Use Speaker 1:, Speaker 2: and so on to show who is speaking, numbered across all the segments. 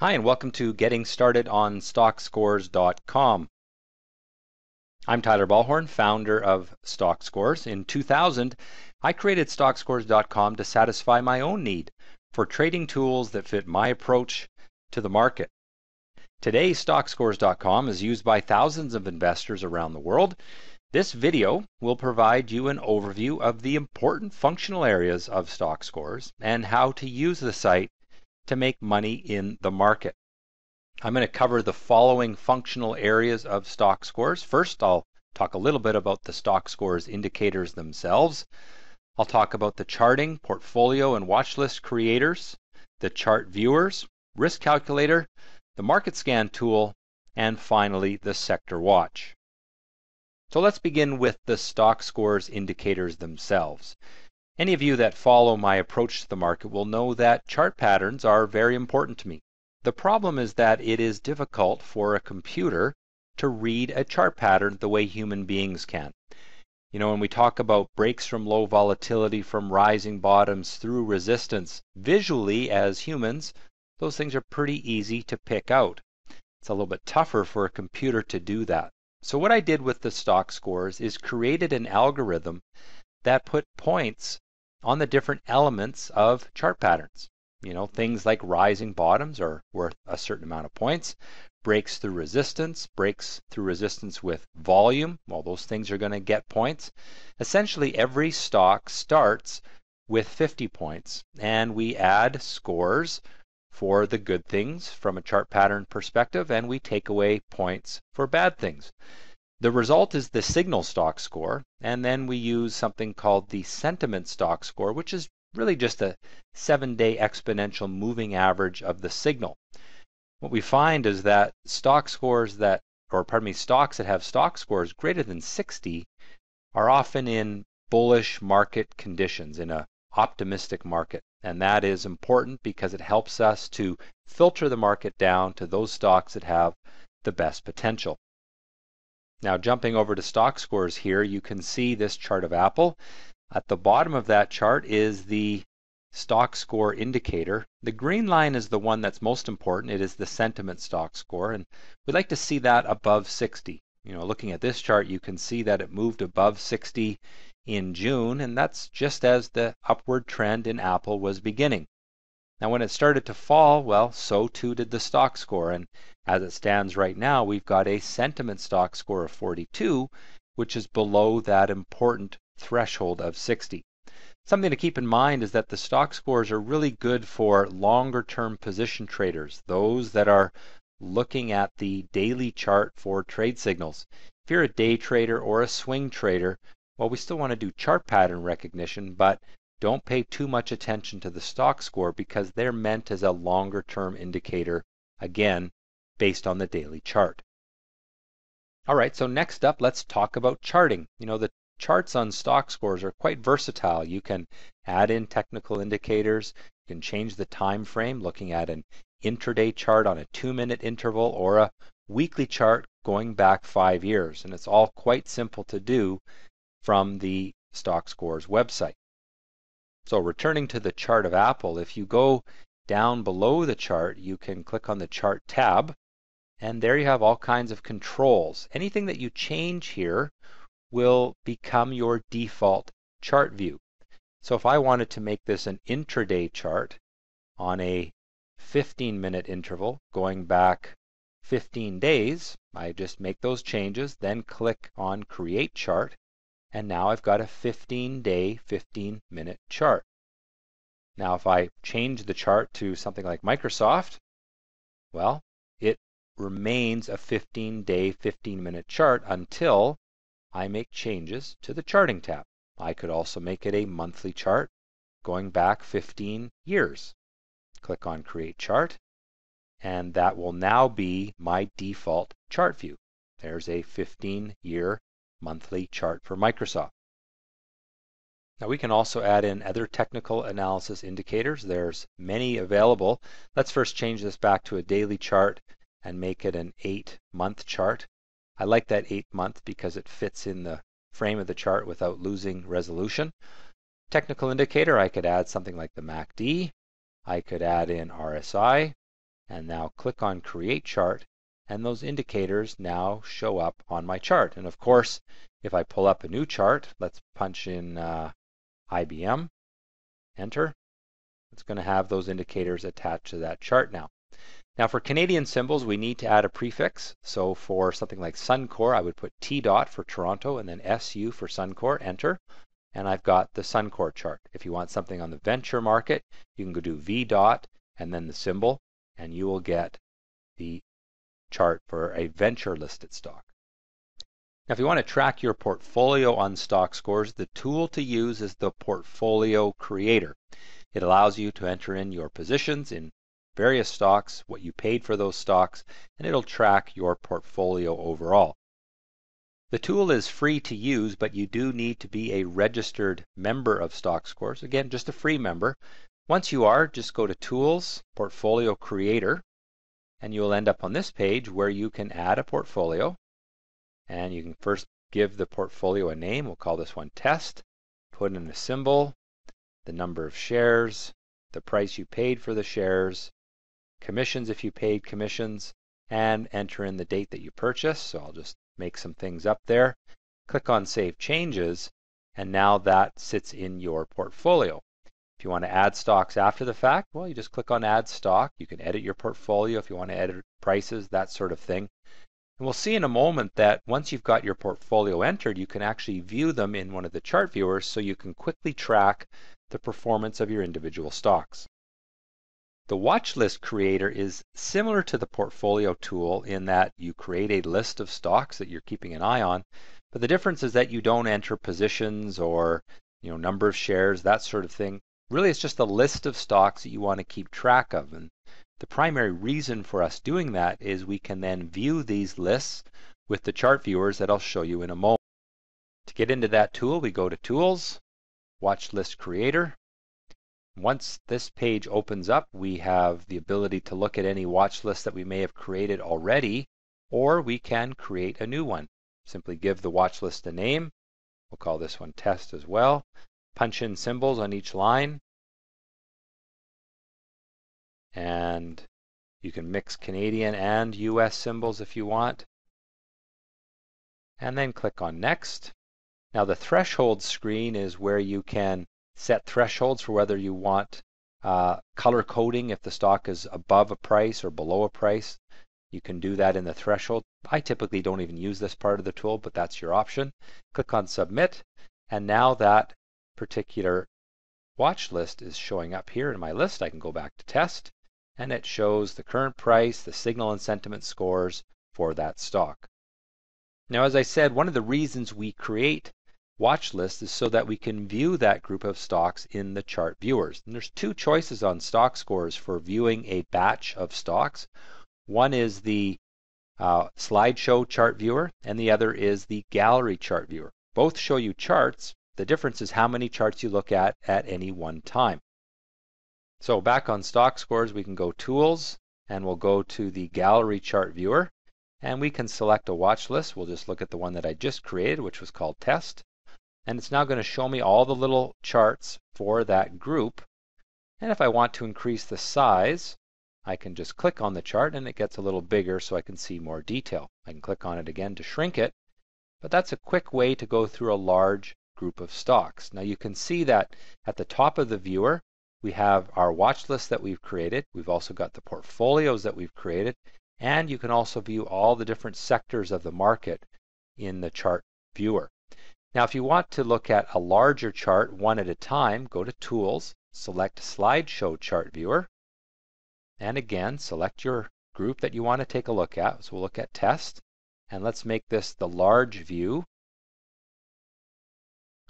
Speaker 1: Hi, and welcome to Getting Started on Stockscores.com. I'm Tyler Bollhorn, founder of Stockscores. In 2000, I created Stockscores.com to satisfy my own need for trading tools that fit my approach to the market. Today, Stockscores.com is used by thousands of investors around the world. This video will provide you an overview of the important functional areas of Stockscores and how to use the site to make money in the market. I'm going to cover the following functional areas of Stockscores. First, I'll talk a little bit about the Stockscores indicators themselves. I'll talk about the charting, portfolio, and watchlist creators, the chart viewers, risk calculator, the market scan tool, and finally the sector watch. So let's begin with the Stockscores indicators themselves. Any of you that follow my approach to the market will know that chart patterns are very important to me. The problem is that it is difficult for a computer to read a chart pattern the way human beings can. You know, when we talk about breaks from low volatility, from rising bottoms through resistance, visually as humans, those things are pretty easy to pick out. It's a little bit tougher for a computer to do that. So what I did with the Stockscores is created an algorithm that put points on the different elements of chart patterns. You know, things like rising bottoms are worth a certain amount of points. Breaks through resistance with volume, well, those things are going to get points. Essentially, every stock starts with 50 points, and we add scores for the good things from a chart pattern perspective, and we take away points for bad things. The result is the signal stock score, and then we use something called the sentiment stock score, which is really just a 7-day exponential moving average of the signal. What we find is that stocks that have stock scores greater than 60 are often in bullish market conditions, in an optimistic market. And that is important because it helps us to filter the market down to those stocks that have the best potential. Now, jumping over to Stockscores here, you can see this chart of Apple. At the bottom of that chart is the stock score indicator. The green line is the one that's most important. It is the sentiment stock score, and we'd like to see that above 60. You know, looking at this chart, you can see that it moved above 60 in June, and that's just as the upward trend in Apple was beginning. Now, when it started to fall, well, so too did the stock score, and as it stands right now, we've got a sentiment stock score of 42, which is below that important threshold of 60. Something to keep in mind is that the stock scores are really good for longer term position traders, those that are looking at the daily chart for trade signals. If you're a day trader or a swing trader, well, we still want to do chart pattern recognition, but don't pay too much attention to the stock score because they're meant as a longer term indicator, again, based on the daily chart. All right, so next up, let's talk about charting. You know, the charts on Stockscores are quite versatile. You can add in technical indicators, you can change the time frame looking at an intraday chart on a 2-minute interval or a weekly chart going back 5 years, and it's all quite simple to do from the Stockscores website. So returning to the chart of Apple, if you go down below the chart, you can click on the chart tab, and there you have all kinds of controls. Anything that you change here will become your default chart view. So if I wanted to make this an intraday chart on a 15-minute interval going back 15 days, I just make those changes, then click on Create Chart, and now I've got a 15-day, 15-minute chart. Now if I change the chart to something like Microsoft, well, it remains a 15-day, 15-minute chart until I make changes to the charting tab. I could also make it a monthly chart going back 15 years. Click on Create Chart, and that will now be my default chart view. There's a 15-year monthly chart for Microsoft. Now we can also add in other technical analysis indicators. There's many available. Let's first change this back to a daily chart and make it an 8-month chart. I like that 8-month because it fits in the frame of the chart without losing resolution. Technical indicator, I could add something like the MACD. I could add in RSI. and now click on Create Chart, and those indicators now show up on my chart. And of course, if I pull up a new chart, let's punch in IBM, enter, it's going to have those indicators attached to that chart now. Now for Canadian symbols, we need to add a prefix. So for something like Suncor, I would put T dot for Toronto and then SU for Suncor, enter. And I've got the Suncor chart. If you want something on the venture market, you can go do V dot and then the symbol, and you will get the chart for a venture listed stock. Now if you want to track your portfolio on Stockscores, the tool to use is the Portfolio Creator. It allows you to enter in your positions in various stocks, what you paid for those stocks, and it'll track your portfolio overall. The tool is free to use, but you do need to be a registered member of Stockscores. Again, just a free member. Once you are, just go to Tools, Portfolio Creator, and you'll end up on this page where you can add a portfolio. And you can first give the portfolio a name. We'll call this one Test. Put in a symbol, the number of shares, the price you paid for the shares, commissions if you paid commissions, and enter in the date that you purchased. So I'll just make some things up there. Click on Save Changes, and now that sits in your portfolio. If you want to add stocks after the fact, well, you just click on Add Stock. You can edit your portfolio if you want to edit prices, that sort of thing. And we'll see in a moment that once you've got your portfolio entered, you can actually view them in one of the chart viewers so you can quickly track the performance of your individual stocks. The Watchlist Creator is similar to the portfolio tool in that you create a list of stocks that you're keeping an eye on, but the difference is that you don't enter positions or number of shares, that sort of thing. Really, it's just a list of stocks that you want to keep track of. And the primary reason for us doing that is we can then view these lists with the chart viewers that I'll show you in a moment. To get into that tool, we go to Tools, Watchlist Creator. Once this page opens up, we have the ability to look at any watch list that we may have created already, or we can create a new one. Simply give the watch list a name. We'll call this one Test as well. Punch in symbols on each line. And you can mix Canadian and US symbols if you want. And then click on Next. Now the threshold screen is where you can set thresholds for whether you want color coding if the stock is above a price or below a price. You can do that in the threshold. I typically don't even use this part of the tool, but that's your option. Click on Submit, and now that particular watch list is showing up here in my list. I can go back to Test, and it shows the current price, the signal and sentiment scores for that stock. Now, as I said, one of the reasons we create watch lists is so that we can view that group of stocks in the chart viewers. And there's two choices on Stockscores for viewing a batch of stocks. One is the slideshow chart viewer, and the other is the gallery chart viewer. Both show you charts. The difference is how many charts you look at any one time. So back on Stockscores, we can go Tools, and we'll go to the gallery chart viewer, and we can select a watch list. We'll just look at the one that I just created, which was called Test. And it's now going to show me all the little charts for that group. And if I want to increase the size, I can just click on the chart and it gets a little bigger so I can see more detail. I can click on it again to shrink it, but that's a quick way to go through a large group of stocks. Now you can see that at the top of the viewer, we have our watch list that we've created. We've also got the portfolios that we've created, and you can also view all the different sectors of the market in the chart viewer. Now, if you want to look at a larger chart one at a time, go to Tools, select Slideshow Chart Viewer, and again, select your group that you want to take a look at. So we'll look at Test, and let's make this the large view.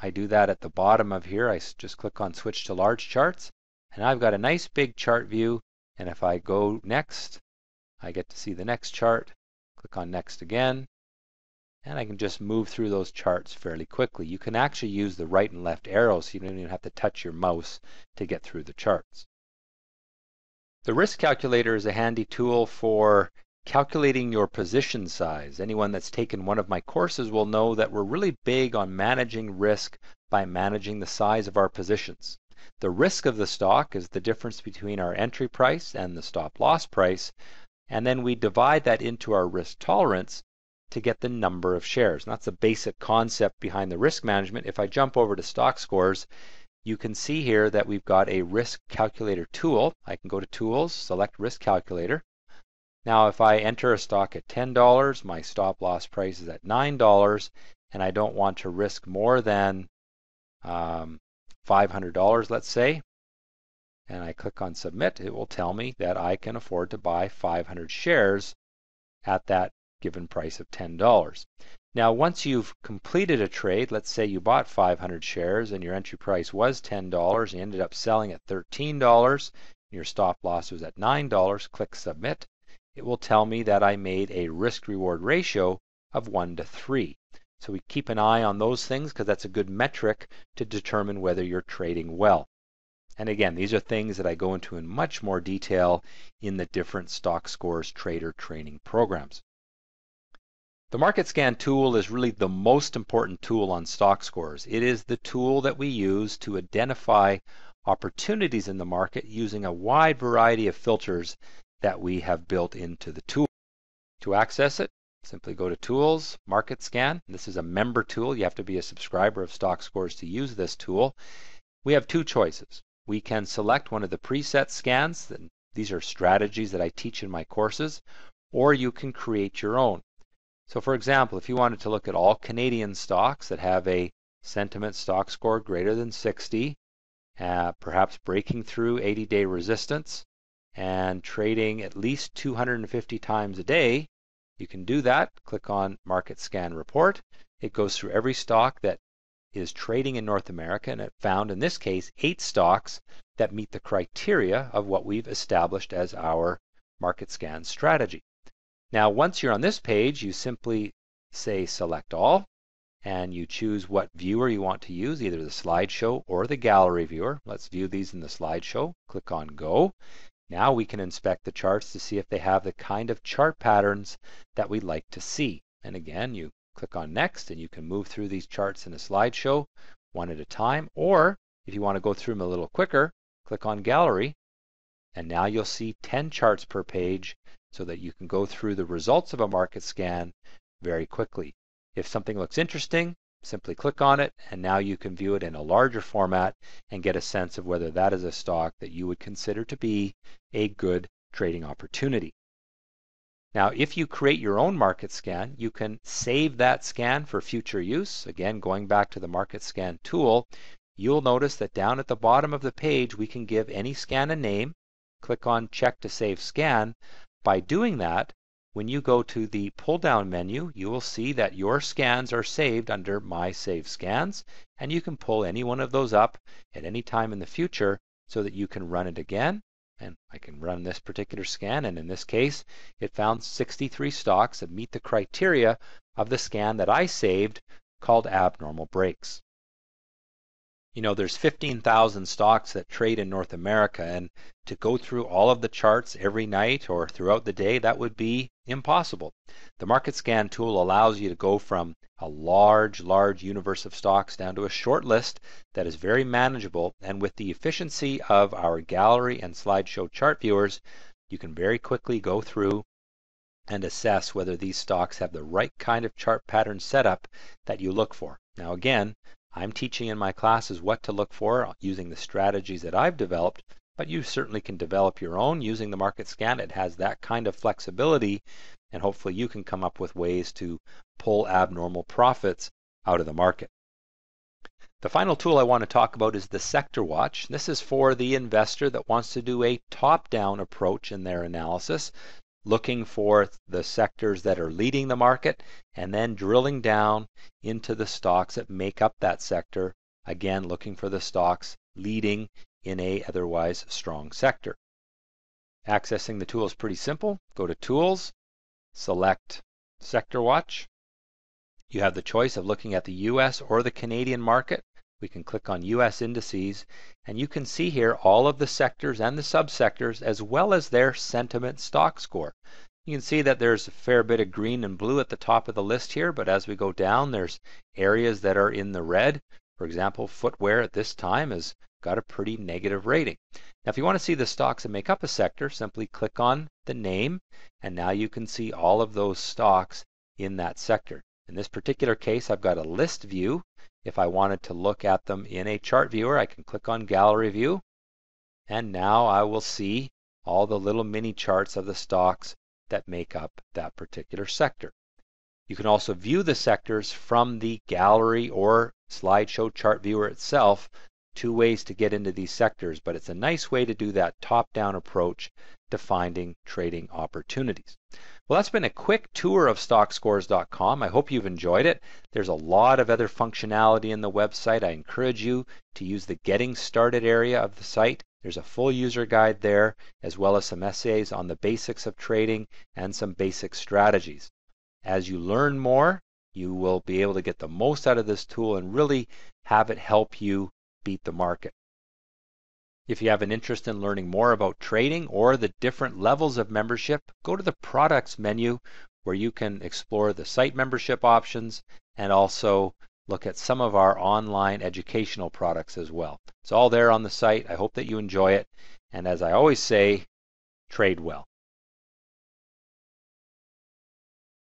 Speaker 1: I do that at the bottom of here. I just click on Switch to Large Charts, and I've got a nice big chart view, and if I go Next, I get to see the next chart. Click on Next again. And I can just move through those charts fairly quickly. You can actually use the right and left arrows, so you don't even have to touch your mouse to get through the charts. The risk calculator is a handy tool for calculating your position size. Anyone that's taken one of my courses will know that we're really big on managing risk by managing the size of our positions. The risk of the stock is the difference between our entry price and the stop loss price, and then we divide that into our risk tolerance to get the number of shares. And that's the basic concept behind the risk management. If I jump over to Stockscores, you can see here that we've got a risk calculator tool. I can go to Tools, select Risk Calculator. Now if I enter a stock at $10, my stop loss price is at $9, and I don't want to risk more than $500, let's say, and I click on Submit, it will tell me that I can afford to buy 500 shares at that given price of $10. Now once you've completed a trade, let's say you bought 500 shares and your entry price was $10, and you ended up selling at $13, and your stop loss was at $9, click Submit. It will tell me that I made a risk-reward ratio of 1 to 3. So we keep an eye on those things because that's a good metric to determine whether you're trading well. And again, these are things that I go into in much more detail in the different Stockscores trader training programs. The Market Scan tool is really the most important tool on Stockscores. It is the tool that we use to identify opportunities in the market using a wide variety of filters that we have built into the tool. To access it, simply go to Tools, Market Scan. This is a member tool. You have to be a subscriber of Stockscores to use this tool. We have two choices. We can select one of the preset scans. These are strategies that I teach in my courses, or you can create your own. So for example, if you wanted to look at all Canadian stocks that have a sentiment stock score greater than 60, perhaps breaking through 80-day resistance and trading at least 250 times a day, you can do that. Click on Market Scan Report. It goes through every stock that is trading in North America, and it found in this case 8 stocks that meet the criteria of what we've established as our market scan strategy. Now once you're on this page, you simply say Select All, and you choose what viewer you want to use, either the slideshow or the gallery viewer. Let's view these in the slideshow. Click on Go. Now we can inspect the charts to see if they have the kind of chart patterns that we'd like to see. And again, you click on Next, and you can move through these charts in a slideshow one at a time, or if you want to go through them a little quicker, click on Gallery, and now you'll see 10 charts per page so that you can go through the results of a market scan very quickly. If something looks interesting, simply click on it, and now you can view it in a larger format and get a sense of whether that is a stock that you would consider to be a good trading opportunity. Now, if you create your own market scan, you can save that scan for future use. Again, going back to the market scan tool, you'll notice that down at the bottom of the page, we can give any scan a name. Click on Check to Save Scan. By doing that, when you go to the pull-down menu, you will see that your scans are saved under My Save Scans, and you can pull any one of those up at any time in the future so that you can run it again. And I can run this particular scan, and in this case, it found 63 stocks that meet the criteria of the scan that I saved called Abnormal Breaks. You know, there's 15,000 stocks that trade in North America, and to go through all of the charts every night or throughout the day, that would be impossible. The Market Scan tool allows you to go from a large universe of stocks down to a short list that is very manageable, and with the efficiency of our gallery and slideshow chart viewers, you can very quickly go through and assess whether these stocks have the right kind of chart pattern setup that you look for. Now again, I'm teaching in my classes what to look for using the strategies that I've developed, but you certainly can develop your own using the market scan. It has that kind of flexibility, and hopefully you can come up with ways to pull abnormal profits out of the market. The final tool I want to talk about is the Sector Watch. This is for the investor that wants to do a top-down approach in their analysis, looking for the sectors that are leading the market and then drilling down into the stocks that make up that sector, again looking for the stocks leading in a otherwise strong sector. Accessing the tool is pretty simple. Go to Tools, select Sector Watch. You have the choice of looking at the US or the Canadian market. We can click on US indices, and you can see here all of the sectors and the subsectors as well as their sentiment stock score. You can see that there's a fair bit of green and blue at the top of the list here, but as we go down, there's areas that are in the red. For example, footwear at this time is got a pretty negative rating. Now if you want to see the stocks that make up a sector, simply click on the name, and now you can see all of those stocks in that sector. In this particular case, I've got a list view. If I wanted to look at them in a chart viewer, I can click on Gallery View, and now I will see all the little mini charts of the stocks that make up that particular sector. You can also view the sectors from the gallery or slideshow chart viewer itself. Two ways to get into these sectors, but it's a nice way to do that top-down approach to finding trading opportunities. Well, that's been a quick tour of Stockscores.com. I hope you've enjoyed it. There's a lot of other functionality in the website. I encourage you to use the Getting Started area of the site. There's a full user guide there, as well as some essays on the basics of trading and some basic strategies. As you learn more, you will be able to get the most out of this tool and really have it help you beat the market. If you have an interest in learning more about trading or the different levels of membership, go to the products menu where you can explore the site membership options and also look at some of our online educational products as well. It's all there on the site. I hope that you enjoy it. And as I always say, trade well.